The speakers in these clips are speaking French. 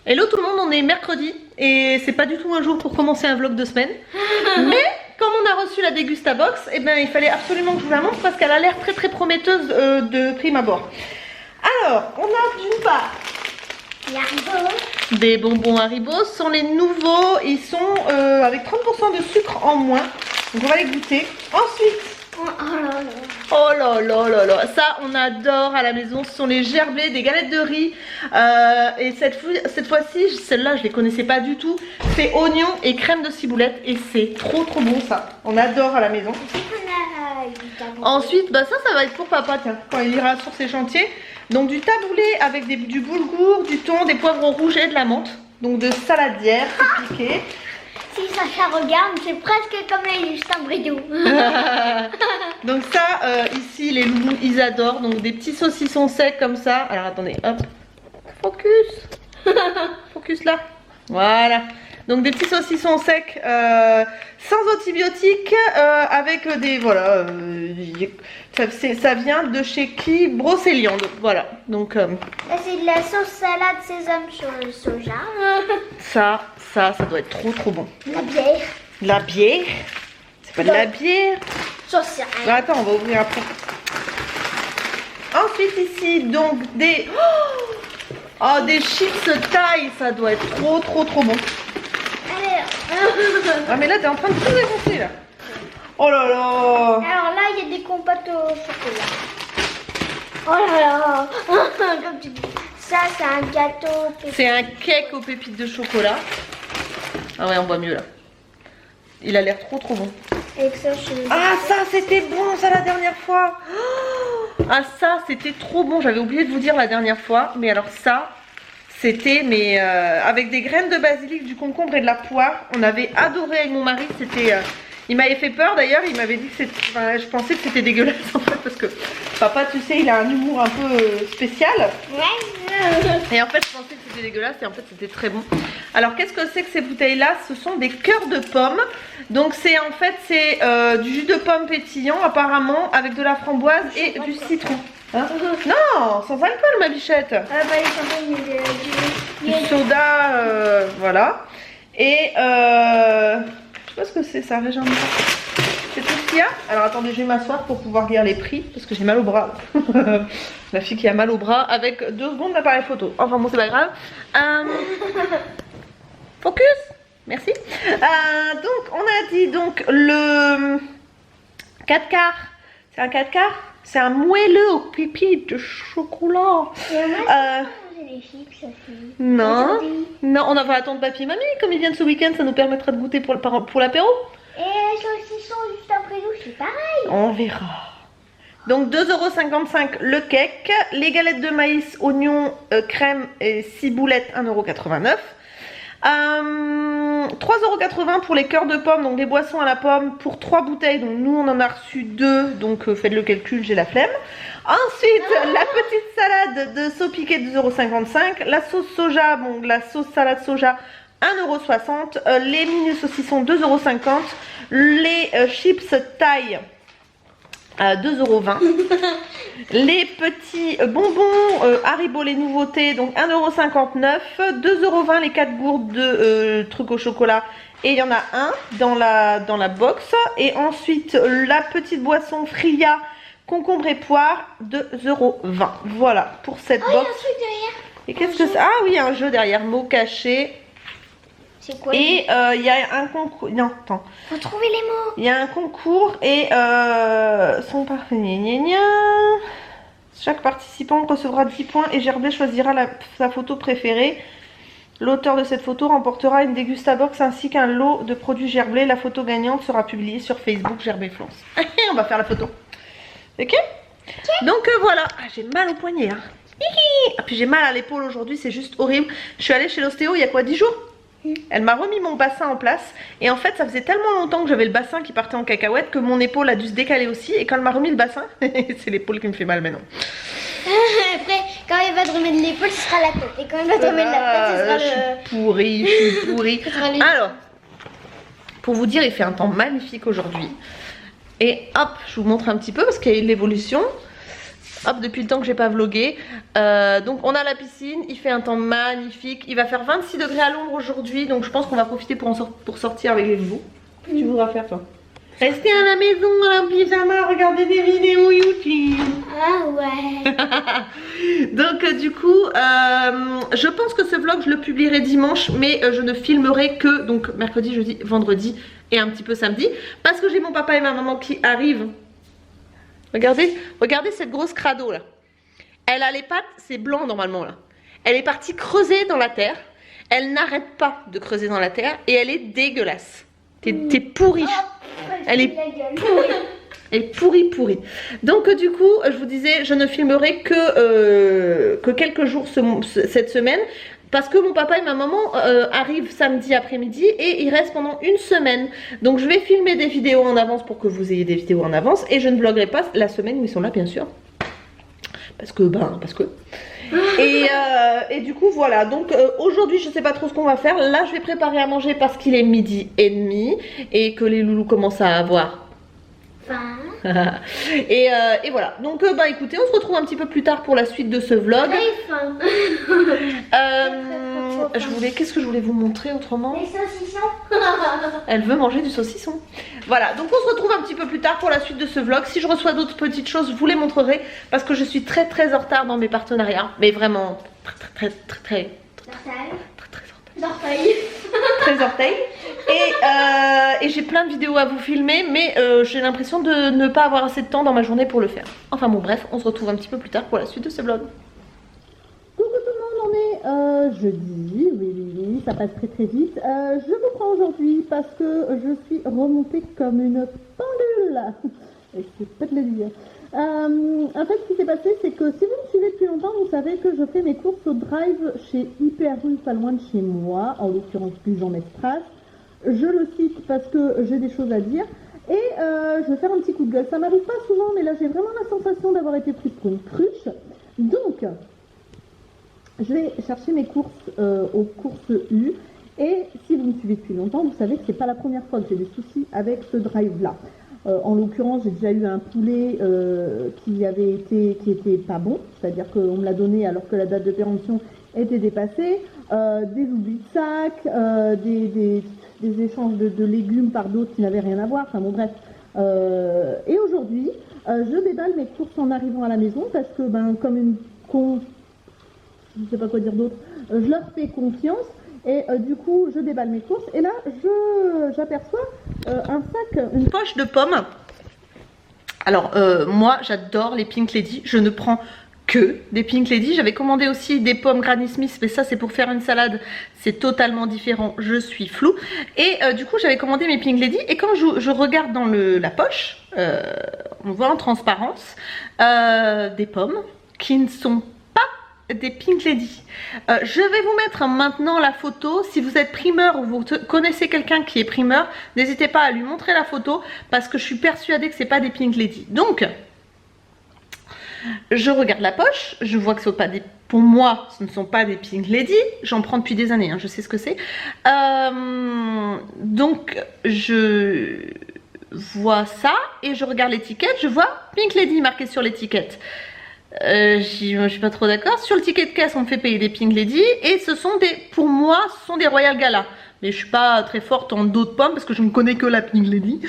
Hello tout le monde, on est mercredi et c'est pas du tout un jour pour commencer un vlog de semaine. Mais comme on a reçu la Dégustabox, et ben il fallait absolument que je vous la montre parce qu'elle a l'air très prometteuse de prime abord. Alors, on a d'une part des bonbons Haribo, ce sont les nouveaux, ils sont avec 30% de sucre en moins. Donc on va les goûter. Ensuite, oh là là, ça on adore à la maison, ce sont les gerblés, des galettes de riz. Et cette fois-ci, celle-là je les connaissais pas du tout. C'est oignon et crème de ciboulette et c'est trop bon ça. On adore à la maison. Ensuite, bah ça va être pour papa, tiens, quand il ira sur ses chantiers. Donc du taboulé avec du boulgour, du thon, des poivrons rouges et de la menthe. Donc de saladière, c'est piqué. Si Sacha regarde, c'est presque comme les Justin Bridou. Donc ça, ici les loulous ils adorent. Donc des petits saucissons secs comme ça. Alors attendez, hop, focus là. Voilà. Donc des petits saucissons secs sans antibiotiques avec des voilà. Ça vient de chez qui? Brocéliande. Voilà. Donc c'est de la sauce salade sésame sur le soja. Ça doit être trop bon. La bière. La bière? C'est pas de la bière. J'en sais rien. Bah, attends, on va ouvrir après. Ensuite ici donc des des chips taille. Ça doit être trop bon. Ah mais là t'es en train de tout défoncer là. Oh là là. Alors là il y a des compotes au chocolat. Oh là là. Comme tu dis. Ça c'est un gâteau. C'est un cake aux pépites de chocolat. Ah ouais on voit mieux là. Il a l'air trop bon. Et que ça, ah ça c'était bon ça la dernière fois. Ah ça c'était trop bon. J'avais oublié de vous dire la dernière fois. Mais alors ça c'était mais avec des graines de basilic, du concombre et de la poire. On avait adoré avec mon mari. C'était il m'avait fait peur d'ailleurs. Il m'avait dit que c'était, enfin, je pensais que c'était dégueulasse en fait parce que papa tu sais il a un humour un peu spécial. Et en fait je pensais que c'était dégueulasse et en fait c'était très bon. Alors qu'est-ce que c'est que ces bouteilles là? Ce sont des cœurs de pommes. Donc c'est en fait c'est du jus de pomme pétillant apparemment avec de la framboise et du citron. Hein? Non, sans alcool ma bichette. Ah bah il du soda, voilà. Et je sais pas ce que c'est ça, Régent. C'est tout ce qu'il y a. Alors attendez, je vais m'asseoir pour pouvoir lire les prix parce que j'ai mal au bras. La fille qui a mal au bras avec 2 secondes d'appareil photo. Enfin bon, c'est pas grave. Focus. Merci. Donc on a dit donc le 4 quarts. C'est un 4 quarts. C'est un moelleux aux pépites de chocolat. Non, on va attendre papy et mamie. Comme ils viennent ce week-end, ça nous permettra de goûter pour l'apéro. Et les saucissons juste après nous, c'est pareil. On verra. Donc 2,55 € le cake. Les galettes de maïs, oignons, crème et ciboulette 1,89 €. 3,80 € pour les cœurs de pommes, donc des boissons à la pomme pour 3 bouteilles. Donc nous on en a reçu 2, donc faites le calcul, j'ai la flemme. Ensuite la petite salade de saupiquet 2,55 €. La sauce soja, bon la sauce salade soja 1,60 €. Les mini saucissons 2,50 €. Les chips taille 2,20 €. Les petits bonbons Haribo les nouveautés donc 1,59 €. 2,20 € les 4 gourdes de trucs au chocolat et il y en a un dans la box. Et ensuite la petite boisson Fria concombre et poire 2,20 €. Voilà pour cette box. Il y a un truc derrière. Et qu'est-ce que c'est? Ah oui, un jeu derrière, mots cachés. C'est quoi? Et il y a un concours. Non, attends. Faut trouver les mots. Il y a un concours et son parfait. Chaque participant recevra 10 points et Gerblé choisira sa photo préférée. L'auteur de cette photo remportera une Dégustabox ainsi qu'un lot de produits Gerblé. La photo gagnante sera publiée sur Facebook Gerblé Flance. On va faire la photo. Ok? Donc voilà. Ah, j'ai mal au poignet. Hein. Ah, puis j'ai mal à l'épaule aujourd'hui, c'est juste horrible. Je suis allée chez l'ostéo il y a quoi, 10 jours? Elle m'a remis mon bassin en place et en fait ça faisait tellement longtemps que j'avais le bassin qui partait en cacahuète que mon épaule a dû se décaler aussi et quand elle m'a remis le bassin, c'est l'épaule qui me fait mal maintenant. Après quand il va te remettre l'épaule ce sera la tête et quand il va te remettre la tête ce sera je suis pourrie. Alors, pour vous dire il fait un temps magnifique aujourd'hui et hop je vous montre un petit peu parce qu'il y a eu de l'évolution. Hop, depuis le temps que j'ai pas vlogué. Donc on a la piscine, il fait un temps magnifique. Il va faire 26 degrés à l'ombre aujourd'hui, donc je pense qu'on va profiter pour sortir avec les loups. Qu'est-ce que tu voudras faire toi? Rester à la maison en pyjama, regarder des vidéos YouTube. Ah ouais. Donc du coup, je pense que ce vlog je le publierai dimanche, mais je ne filmerai que donc mercredi, jeudi, vendredi et un petit peu samedi, parce que j'ai mon papa et ma maman qui arrivent. Regardez, regardez cette grosse crado là. Elle a les pattes, c'est blanc normalement là. Elle est partie creuser dans la terre. Elle n'arrête pas de creuser dans la terre et elle est dégueulasse. T'es pourrie. Elle est pourrie. Elle est pourrie. Donc du coup, je vous disais, je ne filmerai que quelques jours cette semaine. Parce que mon papa et ma maman arrivent samedi après-midi et ils restent pendant une semaine. Donc je vais filmer des vidéos en avance pour que vous ayez des vidéos en avance. Et je ne vloguerai pas la semaine où ils sont là, bien sûr. Parce que. Et du coup voilà, donc aujourd'hui je sais pas trop ce qu'on va faire. Là je vais préparer à manger parce qu'il est 12h30 et que les loulous commencent à avoir faim. et voilà, donc bah écoutez, on se retrouve un petit peu plus tard pour la suite de ce vlog. Qu'est-ce que je voulais vous montrer autrement? Les saucissons. Elle veut manger du saucisson. Voilà, donc on se retrouve un petit peu plus tard pour la suite de ce vlog. Si je reçois d'autres petites choses, je vous les montrerai parce que je suis très en retard dans mes partenariats. Mais vraiment très orteil. Et j'ai plein de vidéos à vous filmer, mais j'ai l'impression de ne pas avoir assez de temps dans ma journée pour le faire. Enfin bon bref, on se retrouve un petit peu plus tard pour la suite de ce vlog. Coucou tout le monde, on est jeudi, oui, ça passe très vite. Je vous prends aujourd'hui parce que je suis remontée comme une pendule. Et je sais pas te le dire. En fait, ce qui s'est passé, c'est que si vous me suivez depuis longtemps, vous savez que je fais mes courses au drive chez Hyperrue, pas loin de chez moi, en l'occurrence Gujan-Mestras. Je le cite parce que j'ai des choses à dire. Et je vais faire un petit coup de gueule. Ça m'arrive pas souvent, mais là j'ai vraiment la sensation d'avoir été prise pour une cruche. Donc, je vais chercher mes courses aux courses U. Et si vous me suivez depuis longtemps, vous savez que c'est pas la première fois que j'ai des soucis avec ce drive-là. En l'occurrence, j'ai déjà eu un poulet qui était pas bon, c'est-à-dire qu'on me l'a donné alors que la date de péremption était dépassée, des oublis de sac, des échanges de légumes par d'autres qui n'avaient rien à voir, enfin bon bref. Et aujourd'hui, je déballe mes courses en arrivant à la maison parce que comme une con, je ne sais pas quoi dire d'autre, je leur fais confiance. Et du coup, je déballe mes courses et là, j'aperçois un sac, une poche de pommes. Alors, moi, j'adore les Pink Lady. Je ne prends que des Pink Lady. J'avais commandé aussi des pommes Granny Smith, mais ça, c'est pour faire une salade. C'est totalement différent. Je suis floue. Et du coup, j'avais commandé mes Pink Lady. Et quand je regarde dans la poche, on voit en transparence des pommes qui ne sont pas des Pink Lady. Je vais vous mettre maintenant la photo. Si vous êtes primeur ou vous connaissez quelqu'un qui est primeur, n'hésitez pas à lui montrer la photo parce que je suis persuadée que c'est pas des Pink Lady. Donc je regarde la poche, je vois que ce sont pas des, pour moi ce ne sont pas des Pink Lady. J'en prends depuis des années, hein, je sais ce que c'est. Donc je vois ça et je regarde l'étiquette, je vois Pink Lady marqué sur l'étiquette. Je suis pas trop d'accord. Sur le ticket de caisse, on me fait payer des Pink Lady et ce sont pour moi, ce sont des Royal Gala. Mais je suis pas très forte en d'autres pommes parce que je ne connais que la Pink Lady.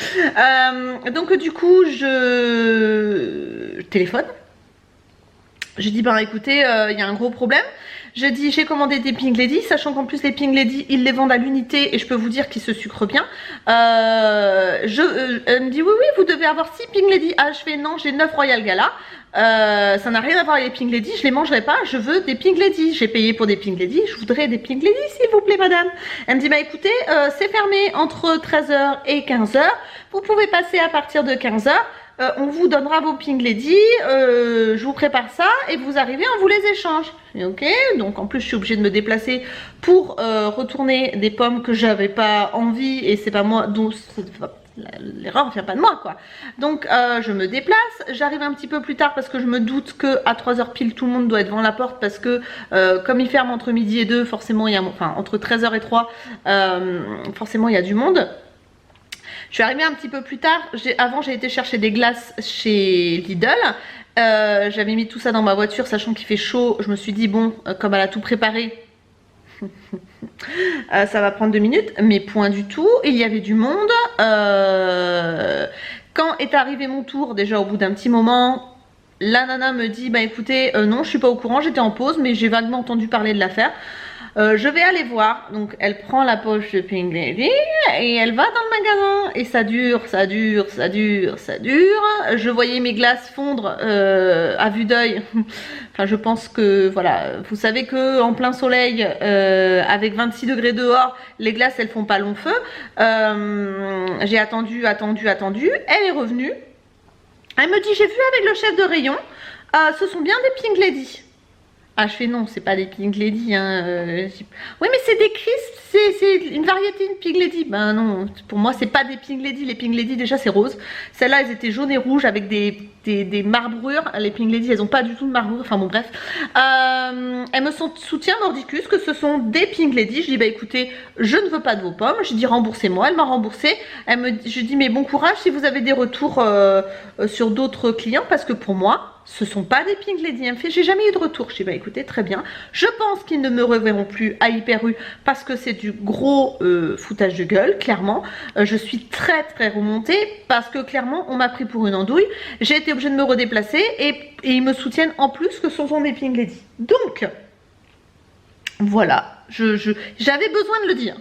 Donc du coup, je téléphone. Je dis écoutez, il y a un gros problème. Je dis j'ai commandé des Pink Lady, sachant qu'en plus les Pink Lady ils les vendent à l'unité et je peux vous dire qu'ils se sucrent bien. Elle me dit oui vous devez avoir 6 Pink Lady. Ah je fais non, j'ai 9 Royal Gala. Ça n'a rien à voir avec les Pink Lady, je les mangerai pas, je veux des Pink Lady. J'ai payé pour des Pink Lady, je voudrais des Pink Lady s'il vous plaît madame. Elle me dit écoutez c'est fermé entre 13h et 15h, vous pouvez passer à partir de 15h. On vous donnera vos Pink Lady, je vous prépare ça et vous arrivez, on vous les échange. Et ok, donc en plus je suis obligée de me déplacer pour retourner des pommes que j'avais pas envie et c'est pas moi, donc l'erreur vient pas de moi quoi. Donc je me déplace, j'arrive un petit peu plus tard parce que je me doute que à 3h pile tout le monde doit être devant la porte parce que comme ils ferment entre midi et 2, forcément il y a, enfin entre 13h et 3, forcément il y a du monde. Je suis arrivée un petit peu plus tard. Avant, j'ai été chercher des glaces chez Lidl. J'avais mis tout ça dans ma voiture, sachant qu'il fait chaud. Je me suis dit, bon, comme elle a tout préparé, ça va prendre 2 minutes. Mais point du tout, il y avait du monde. Quand est arrivé mon tour, déjà au bout d'un petit moment, la nana me dit, bah écoutez, non, je suis pas au courant, j'étais en pause, mais j'ai vaguement entendu parler de l'affaire. Je vais aller voir. Donc elle prend la poche de Pink Lady et elle va dans le magasin. Et ça dure, ça dure, ça dure, ça dure. Je voyais mes glaces fondre à vue d'œil. Enfin, je pense que, voilà, vous savez que en plein soleil, avec 26 degrés dehors, les glaces, elles font pas long feu. J'ai attendu. Elle est revenue. Elle me dit, j'ai vu avec le chef de rayon, ce sont bien des Pink Lady. Ah, je fais non, c'est pas des Pink Lady, hein. Oui, mais c'est des crisps, c'est une variété de Pink Lady. Ben non, pour moi, c'est pas des Pink Lady. Les Pink Lady, déjà, c'est rose. Celles-là, elles étaient jaunes et rouges avec des marbrures. Les Pink Lady, elles ont pas du tout de marbrure. Enfin bon, bref. Elle me soutient mordicus que ce sont des Pink Lady. Je dis, bah écoutez, je ne veux pas de vos pommes. Je dis, remboursez-moi. Elle m'a remboursé. Je dis, mais bon courage si vous avez des retours sur d'autres clients, parce que pour moi, ce sont pas des Pink Lady. Elle me fait, j'ai jamais eu de retour. Je dis, bah écoutez, très bien. Je pense qu'ils ne me reverront plus à Hyper U parce que c'est du gros foutage de gueule, clairement. Je suis très remontée parce que clairement, on m'a pris pour une andouille. J'ai été obligée de me redéplacer et ils me soutiennent en plus que ce sont des Pink Lady. Donc, voilà. J'avais besoin de le dire.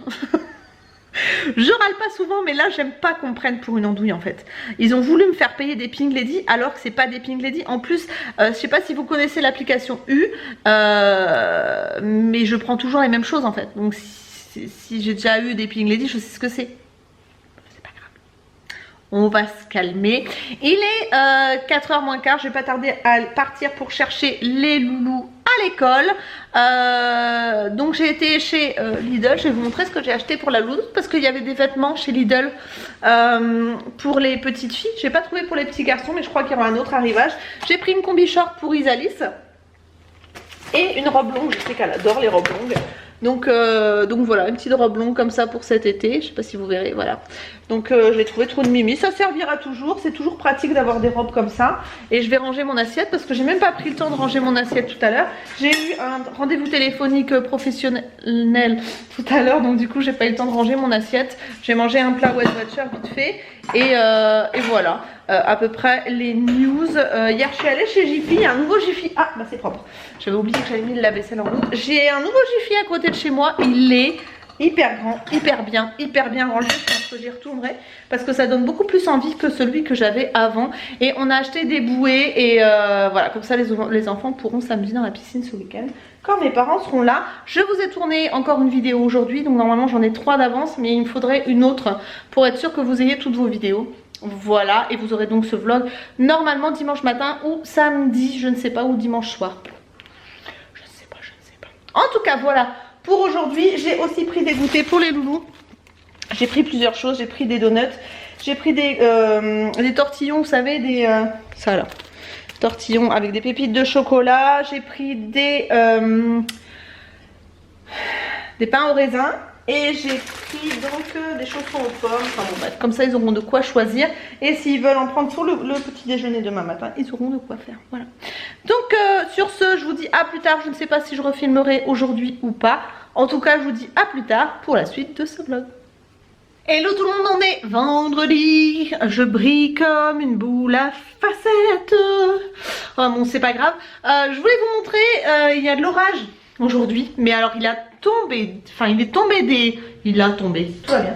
Je râle pas souvent, mais là j'aime pas qu'on me prenne pour une andouille en fait. Ils ont voulu me faire payer des Pink Lady alors que c'est pas des Pink Lady. En plus, je sais pas si vous connaissez l'application U, mais je prends toujours les mêmes choses en fait. Donc si j'ai déjà eu des Pink Lady, je sais ce que c'est. C'est pas grave. On va se calmer. Il est 4h moins quart, je vais pas tarder à partir pour chercher les loulous à l'école. Donc j'ai été chez Lidl. Je vais vous montrer ce que j'ai acheté pour la louloute parce qu'il y avait des vêtements chez Lidl pour les petites filles. J'ai pas trouvé pour les petits garçons, mais je crois qu'il y aura un autre arrivage. J'ai pris une combi short pour Isalis et une robe longue. Je sais qu'elle adore les robes longues. Donc voilà, une petite robe longue comme ça pour cet été. Je sais pas si vous verrez, voilà. Donc j'ai trouvé trop de mimi. Ça servira toujours, c'est toujours pratique d'avoir des robes comme ça. Et je vais ranger mon assiette parce que j'ai même pas pris le temps de ranger mon assiette tout à l'heure. J'ai eu un rendez-vous téléphonique professionnel tout à l'heure. Donc du coup j'ai pas eu le temps de ranger mon assiette. J'ai mangé un plat Weight Watcher vite fait. Et voilà, à peu près les news. Hier je suis allée chez Jiffy, il y a un nouveau Jiffy. Ah bah c'est propre. J'avais oublié que j'avais mis la vaisselle en route. J'ai un nouveau Jiffy à côté de chez moi. Il est hyper grand, hyper bien rangé. Je pense que j'y retournerai parce que ça donne beaucoup plus envie que celui que j'avais avant. Et on a acheté des bouées et voilà, comme ça les enfants pourront s'amuser dans la piscine ce week-end quand mes parents seront là. Je vous ai tourné encore une vidéo aujourd'hui, donc normalement j'en ai 3 d'avance, mais il me faudrait une autre pour être sûr que vous ayez toutes vos vidéos. Voilà, et vous aurez donc ce vlog normalement dimanche matin ou samedi, je ne sais pas, ou dimanche soir. Je ne sais pas. En tout cas, voilà. Pour aujourd'hui, j'ai aussi pris des goûters pour les loulous. J'ai pris plusieurs choses. J'ai pris des donuts. J'ai pris des tortillons, vous savez, ça là. Tortillons avec des pépites de chocolat. J'ai pris des pains au raisin. Et j'ai pris donc des chaussons aux pommes. Enfin bon, bref, comme ça ils auront de quoi choisir. Et s'ils veulent en prendre pour le petit déjeuner demain matin, ils auront de quoi faire. Voilà. Donc sur ce, je vous dis à plus tard. Je ne sais pas si je refilmerai aujourd'hui ou pas. En tout cas, je vous dis à plus tard pour la suite de ce vlog. Hello tout le monde, on est vendredi. Je brille comme une boule à facettes. Oh bon, c'est pas grave. Je voulais vous montrer, il y a de l'orage aujourd'hui, mais alors il a tombé, enfin il est tombé tout va bien.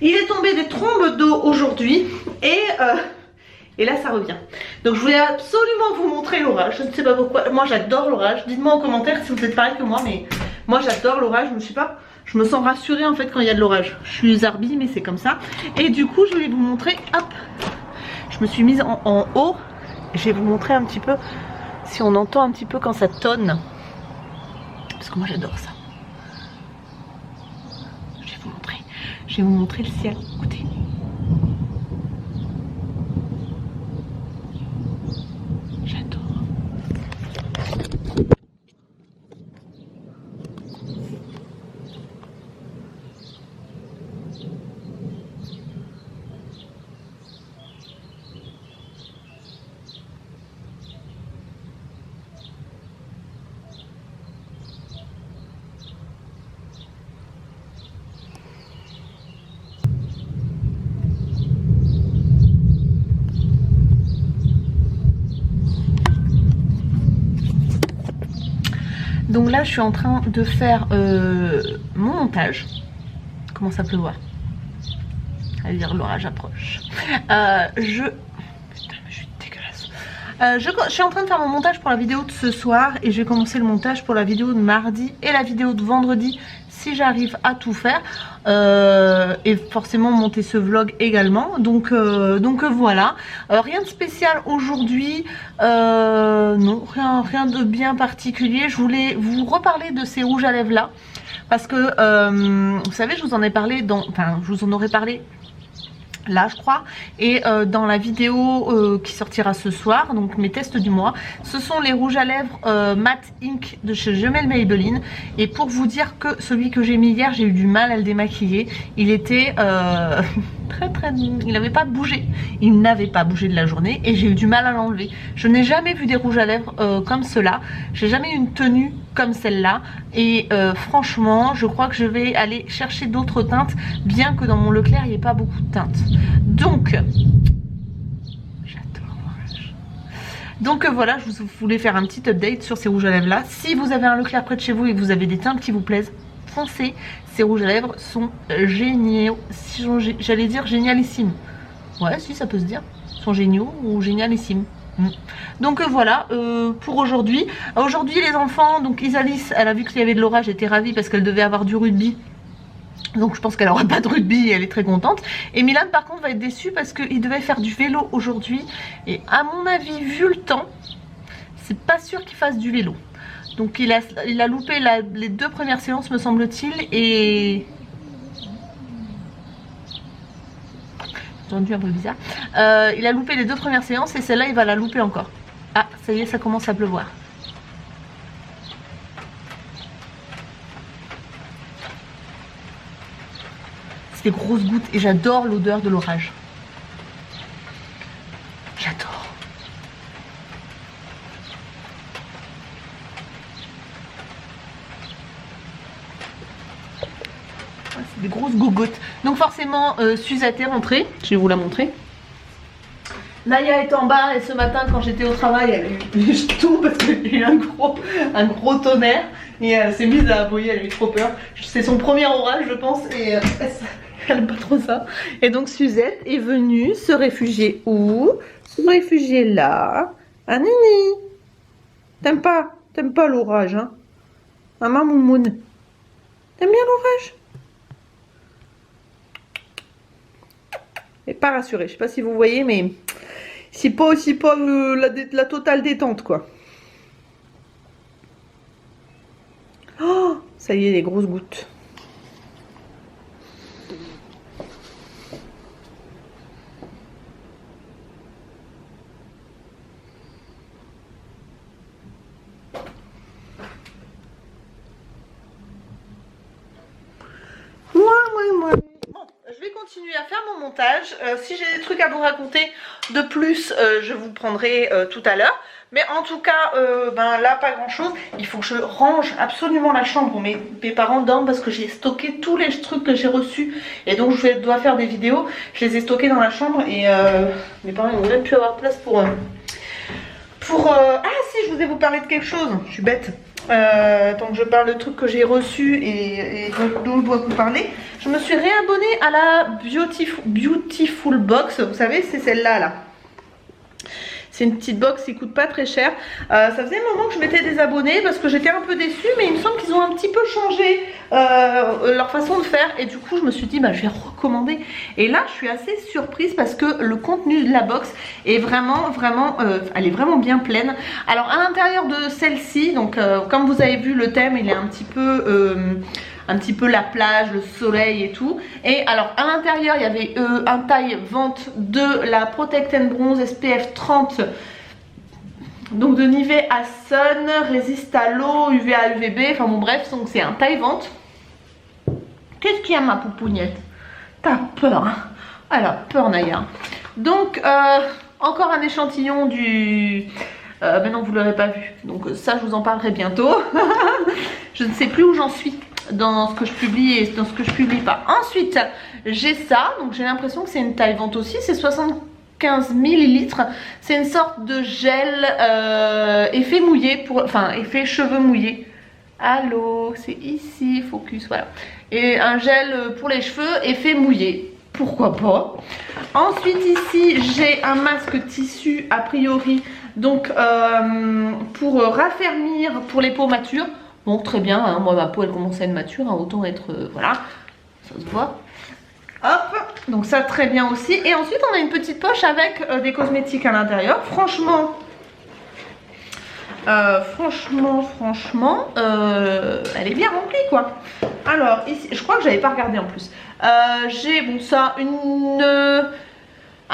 Il est tombé des trombes d'eau aujourd'hui et là ça revient. Donc je voulais absolument vous montrer l'orage. Je ne sais pas pourquoi, moi j'adore l'orage. Dites-moi en commentaire si vous êtes pareil que moi, mais moi j'adore l'orage. Je me sens rassurée en fait quand il y a de l'orage. Je suis zarbi, mais c'est comme ça. Et du coup je voulais vous montrer, hop, je me suis mise en haut. Je vais vous montrer un petit peu si on entend un petit peu quand ça tonne. Parce que moi j'adore ça. Je vais vous montrer le ciel. Écoutez. J'adore. Donc là je suis en train de faire mon montage. Comment ça pleuvoir? À dire l'orage approche. Putain mais je suis dégueulasse. Je suis en train de faire mon montage pour la vidéo de ce soir. Et je vais commencer le montage pour la vidéo de mardi et la vidéo de vendredi, si j'arrive à tout faire. Et forcément monter ce vlog également. Donc voilà. Rien de spécial aujourd'hui. Non, rien de bien particulier. Je voulais vous reparler de ces rouges à lèvres là. Parce que vous savez, je vous en ai parlé je vous en aurais parlé là je crois, et dans la vidéo qui sortira ce soir, donc mes tests du mois, ce sont les rouges à lèvres Matte Ink de chez Gemelle Maybelline. Et pour vous dire que celui que j'ai mis hier, j'ai eu du mal à le démaquiller. Il était il n'avait pas bougé, de la journée, et j'ai eu du mal à l'enlever. Je n'ai jamais vu des rouges à lèvres comme cela, j'ai jamais eu une tenue comme celle-là, et franchement je crois que je vais aller chercher d'autres teintes, bien que dans mon Leclerc il n'y ait pas beaucoup de teintes. Donc j'adore l'orage. Donc voilà, je voulais faire un petit update sur ces rouges à lèvres là. Si vous avez un Leclerc près de chez vous et que vous avez des teintes qui vous plaisent, foncez, ces rouges à lèvres sont géniaux, j'allais dire génialissimes. Ouais, si ça peut se dire, ils sont géniaux ou génialissimes. Donc voilà pour aujourd'hui. Aujourd'hui les enfants, donc Isalis, elle a vu qu'il y avait de l'orage, elle était ravie parce qu'elle devait avoir du rugby. Donc je pense qu'elle aura pas de rugby et elle est très contente. Et Milan par contre va être déçu parce qu'il devait faire du vélo aujourd'hui. Et à mon avis, vu le temps, c'est pas sûr qu'il fasse du vélo. Donc il a loupé les 2 premières séances me semble-t-il. Et... entendu un peu bizarre. Il a loupé les 2 premières séances et celle-là il va la louper encore. Ah ça y est, ça commence à pleuvoir. C'est des grosses gouttes et j'adore l'odeur de l'orage. J'adore. Des grosses gougottes. Donc forcément Suzette est rentrée. Je vais vous la montrer. Naya est en bas et ce matin quand j'étais au travail, je tombe parce qu'il y a eu un gros tonnerre et elle s'est mise à aboyer, elle a eu trop peur. C'est son premier orage je pense et elle aime pas trop ça. Et donc Suzette est venue se réfugier où? Se réfugier là. Ah Nini, t'aimes pas l'orage hein? Ah ma moumoune, t'aimes bien l'orage? Et pas rassurée, je sais pas si vous voyez, mais c'est pas aussi pas la totale détente quoi. Oh, ça y est, les grosses gouttes. Moi. Je vais continuer à faire mon montage. Si j'ai des trucs à vous raconter de plus, je vous prendrai tout à l'heure. Mais en tout cas, là, pas grand chose. Il faut que je range absolument la chambre où mes parents dorment parce que j'ai stocké tous les trucs que j'ai reçus. Et donc, je dois faire des vidéos. Je les ai stockés dans la chambre et mes parents n'ont même plus avoir de place pour... Ah si, je vous parler de quelque chose. Je suis bête. Donc je parle de trucs que j'ai reçus et dont je dois vous parler. Je me suis réabonnée à la Beautiful Box. Vous savez, c'est celle-là là. C'est une petite box qui coûte pas très cher. Ça faisait un moment que je m'étais désabonnée parce que j'étais un peu déçue, mais il me semble qu'ils ont un petit peu changé leur façon de faire. Et du coup, je me suis dit, je vais recommander. Et là, je suis assez surprise parce que le contenu de la box est vraiment, elle est vraiment bien pleine. Alors, à l'intérieur de celle-ci, donc comme vous avez vu, le thème, il est un petit peu la plage, le soleil et tout. Et alors à l'intérieur il y avait un taille vente de la Protect and Bronze SPF 30, donc de Nivea Sun, résiste à l'eau, UVA, UVB, enfin bon bref, donc c'est un taille vente. Qu'est-ce qu'il y a ma poupounette? T'as peur hein? Elle a peur Naya. Donc encore un échantillon du... mais non, vous l'aurez pas vu, donc ça je vous en parlerai bientôt. Je ne sais plus où j'en suis dans ce que je publie et dans ce que je publie pas. Ensuite j'ai ça, donc j'ai l'impression que c'est une taille vente aussi, c'est 75 ml. C'est une sorte de gel effet mouillé, effet cheveux mouillés. Allô, c'est ici, focus, voilà. Et un gel pour les cheveux, effet mouillé, pourquoi pas. Ensuite ici, j'ai un masque tissu a priori, donc pour raffermir pour les peaux matures. Bon, très bien, hein, moi ma peau elle commence à être mature, hein, autant être, voilà, ça se voit. Hop, donc ça très bien aussi. Et ensuite on a une petite poche avec des cosmétiques à l'intérieur. Franchement, elle est bien remplie quoi. Alors ici, je crois que j'avais pas regardé en plus. J'ai bon ça,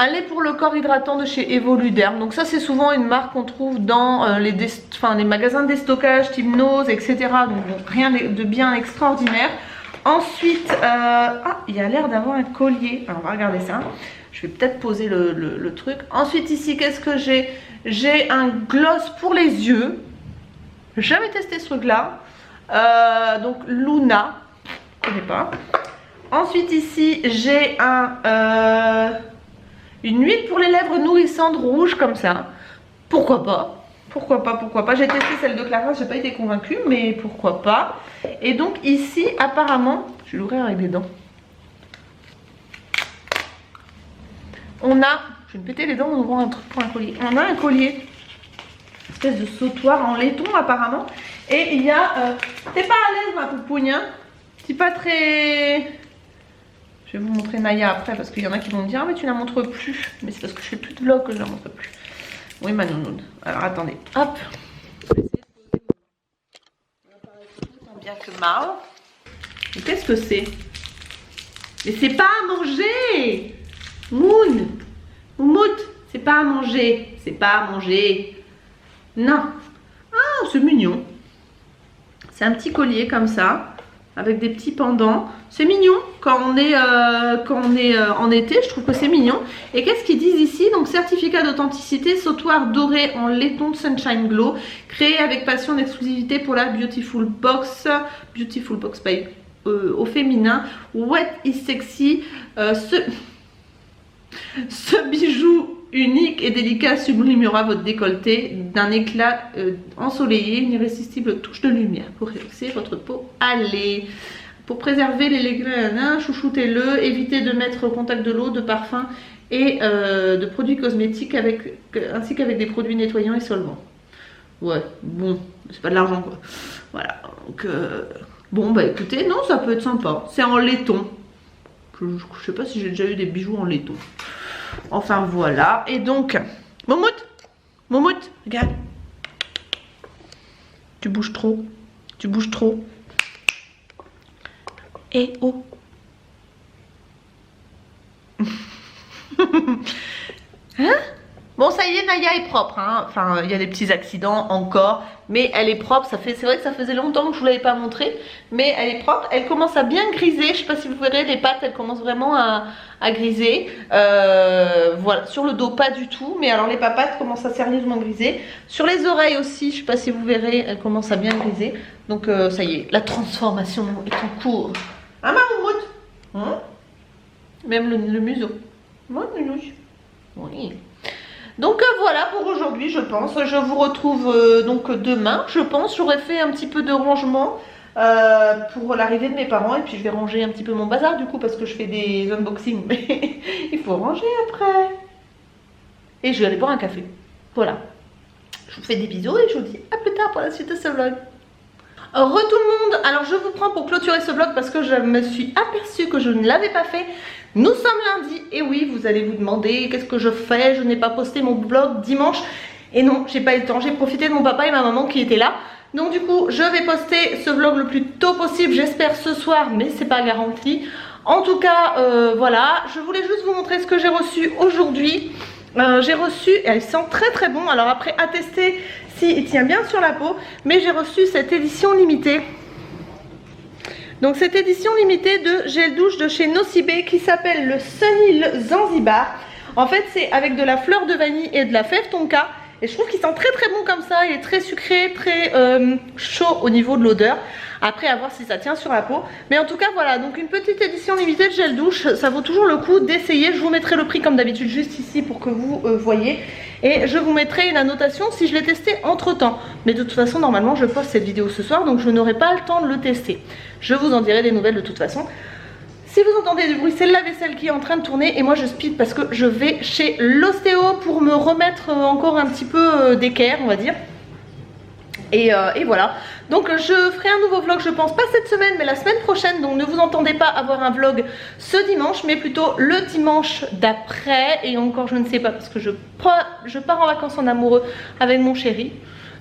un lait pour le corps hydratant de chez Evoluderm. Donc ça c'est souvent une marque qu'on trouve dans les magasins de déstockage type Nose, etc. Donc bon, rien de bien extraordinaire. Ensuite, il y a l'air d'avoir un collier. Alors on va regarder ça. Je vais peut-être poser le truc. Ensuite ici, qu'est-ce que j'ai? J'ai un gloss pour les yeux. J'ai jamais testé ce truc-là. Donc Luna. Je connais pas. Ensuite ici, j'ai une huile pour les lèvres nourrissantes rouge comme ça. Pourquoi pas? Pourquoi pas. J'ai testé celle de Clara, j'ai pas été convaincue, mais pourquoi pas. Et donc ici, apparemment, je vais l'ouvrir avec des dents. On a, je vais me péter les dents en ouvrant un truc pour un collier. On a un collier, une espèce de sautoir en laiton apparemment. Et il y a, t'es pas à l'aise ma poupougne, hein? C'est pas très... Je vais vous montrer Naya après parce qu'il y en a qui vont me dire ah mais tu la montres plus. Mais c'est parce que je fais plus de vlog que je la montre plus. Oui ma nounoune. Alors attendez, hop. Je vais essayer de poser mon appareil photo tant bien que mal. Mais qu'est-ce que c'est? Mais c'est pas à manger. Moon, Moumout, c'est pas à manger. C'est pas à manger. Non. Ah c'est mignon. C'est un petit collier comme ça. Avec des petits pendants. C'est mignon quand on est en été, je trouve que c'est mignon. Et qu'est-ce qu'ils disent ici? Donc certificat d'authenticité, sautoir doré en laiton Sunshine Glow, créé avec passion d'exclusivité pour la Beautiful Box by au féminin. Wet is sexy. Ce bijou unique et délicat sublimera votre décolleté d'un éclat ensoleillé, une irrésistible touche de lumière pour rehausser votre peau. Allez, pour préserver les légumes, chouchoutez-le, évitez de mettre au contact de l'eau, de parfums et de produits cosmétiques ainsi qu'avec des produits nettoyants et solvants. Ouais, bon, c'est pas de l'argent quoi. Voilà, donc bon bah écoutez, non ça peut être sympa. C'est en laiton. Je sais pas si j'ai déjà eu des bijoux en laiton. Enfin voilà, et donc, Moumout, regarde. Tu bouges trop. Et oh. Hein? Bon ça y est, Naya est propre, hein. Enfin il y a des petits accidents encore, mais elle est propre, c'est vrai que ça faisait longtemps que je vous l'avais pas montré, mais elle est propre, elle commence à bien griser, je sais pas si vous verrez, les pattes elles commencent vraiment à griser, voilà, sur le dos pas du tout, mais alors les papates commencent à sérieusement griser, sur les oreilles aussi, je sais pas si vous verrez, elles commencent à bien griser, donc ça y est, la transformation est en cours. Ah ma moumoute, hein? Même le museau, oui. Donc voilà pour aujourd'hui je pense, je vous retrouve donc demain je pense, j'aurais fait un petit peu de rangement pour l'arrivée de mes parents et puis je vais ranger un petit peu mon bazar du coup parce que je fais des unboxings mais il faut ranger après. Et je vais aller boire un café, voilà. Je vous fais des bisous et je vous dis à plus tard pour la suite de ce vlog. Tout le monde, alors je vous prends pour clôturer ce vlog parce que je me suis aperçue que je ne l'avais pas fait. Nous sommes lundi et oui vous allez vous demander qu'est-ce que je fais, je n'ai pas posté mon vlog dimanche et non j'ai pas eu le temps, j'ai profité de mon papa et ma maman qui étaient là. Donc du coup je vais poster ce vlog le plus tôt possible, j'espère ce soir mais c'est pas garanti. En tout cas voilà, je voulais juste vous montrer ce que j'ai reçu aujourd'hui. J'ai reçu, elle sent très très bon, alors après à tester s'il tient bien sur la peau, mais j'ai reçu cette édition limitée. Donc cette édition limitée de gel douche de chez Nocibé qui s'appelle le Sunny Zanzibar. En fait c'est avec de la fleur de vanille et de la fève tonka. Et je trouve qu'il sent très très bon comme ça, il est très sucré, très chaud au niveau de l'odeur. Après à voir si ça tient sur la peau. Mais en tout cas voilà, donc une petite édition limitée de gel douche, ça vaut toujours le coup d'essayer. Je vous mettrai le prix comme d'habitude juste ici pour que vous voyez. Et je vous mettrai une annotation si je l'ai testé entre temps. Mais de toute façon, normalement, je poste cette vidéo ce soir, donc je n'aurai pas le temps de le tester. Je vous en dirai des nouvelles de toute façon. Si vous entendez du bruit, c'est la vaisselle qui est en train de tourner et moi je speed parce que je vais chez l'ostéo pour me remettre encore un petit peu d'équerre, on va dire. Et voilà, donc je ferai un nouveau vlog, je pense pas cette semaine mais la semaine prochaine, donc ne vous entendez pas avoir un vlog ce dimanche mais plutôt le dimanche d'après. Et encore je ne sais pas parce que je pars en vacances en amoureux avec mon chéri.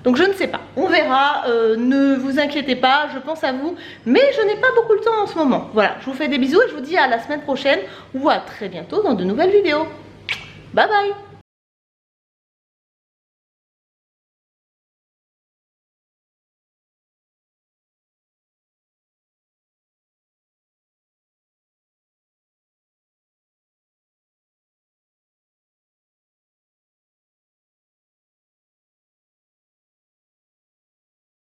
Donc je ne sais pas, on verra, ne vous inquiétez pas, je pense à vous, mais je n'ai pas beaucoup de temps en ce moment. Voilà, je vous fais des bisous et je vous dis à la semaine prochaine ou à très bientôt dans de nouvelles vidéos. Bye bye.